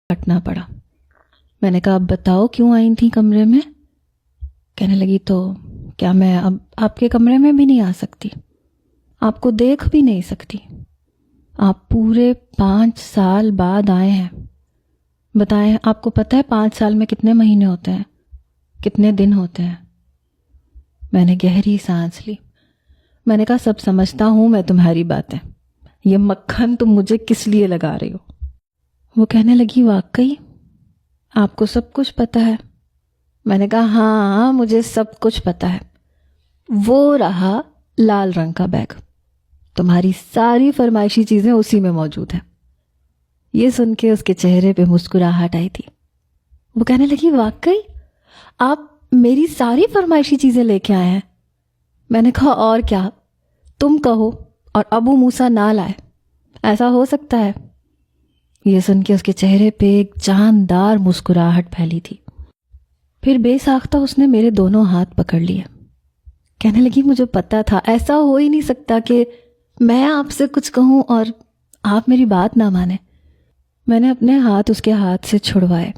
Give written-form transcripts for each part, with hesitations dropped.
ہٹنا پڑا۔ میں نے کہا اب بتاؤ کیوں آئی تھی کمرے میں؟ کہنے لگی تو کیا میں اب آپ کے کمرے میں بھی نہیں آ سکتی؟ آپ کو دیکھ بھی نہیں سکتی؟ آپ پورے 5 سال بعد آئے ہیں، بتائیں آپ کو پتہ ہے 5 سال میں کتنے مہینے ہوتے ہیں، کتنے دن ہوتے ہیں؟ میں نے گہری سانس لی۔ میں نے کہا سب سمجھتا ہوں میں تمہاری باتیں، یہ مکھن تم مجھے کس لیے لگا رہی ہو؟ وہ کہنے لگی واقعی آپ کو سب کچھ پتہ ہے؟ میں نے کہا ہاں مجھے سب کچھ پتہ ہے۔ وہ رہا لال رنگ کا بیگ، تمہاری ساری فرمائشی چیزیں اسی میں موجود ہیں۔ یہ سن کے اس کے چہرے پہ مسکراہٹ آئی تھی۔ وہ کہنے لگی واقعی آپ میری ساری فرمائشی چیزیں لے کے آئے ہیں؟ میں نے کہا اور کیا، تم کہو اور ابو موسیٰ نہ لائے، ایسا ہو سکتا ہے؟ یہ سن کے اس کے چہرے پہ ایک جاندار مسکراہٹ پھیلی تھی۔ پھر بے ساختہ اس نے میرے دونوں ہاتھ پکڑ لیے۔ کہنے لگی مجھے پتا تھا، ایسا ہو ہی نہیں سکتا کہ میں آپ سے کچھ کہوں اور آپ میری بات نہ مانیں۔ میں نے اپنے ہاتھ اس کے ہاتھ سے چھڑوائے۔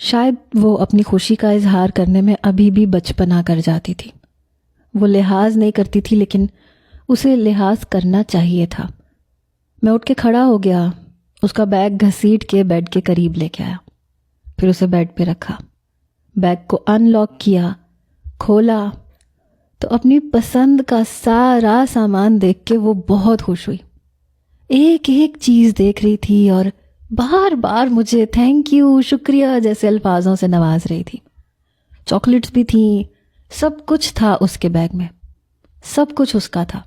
شاید وہ اپنی خوشی کا اظہار کرنے میں ابھی بھی بچپنا کر جاتی تھی۔ وہ لحاظ نہیں کرتی تھی لیکن اسے لحاظ کرنا چاہیے تھا۔ میں اٹھ کے کھڑا ہو گیا، اس کا بیگ گھسیٹ کے بیڈ کے قریب لے کے آیا، پھر اسے بیڈ پہ رکھا، بیگ کو ان لاک کیا، کھولا تو اپنی پسند کا سارا سامان دیکھ کے وہ بہت خوش ہوئی۔ ایک ایک چیز دیکھ رہی تھی اور بار بار مجھے تھینک یو، شکریہ جیسے الفاظوں سے نواز رہی تھی۔ چاکلیٹس بھی تھیں، سب کچھ تھا اس کے بیگ میں، سب کچھ اس کا تھا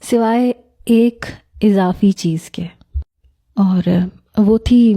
سوائے ایک اضافی چیز کے، اور وہ تھی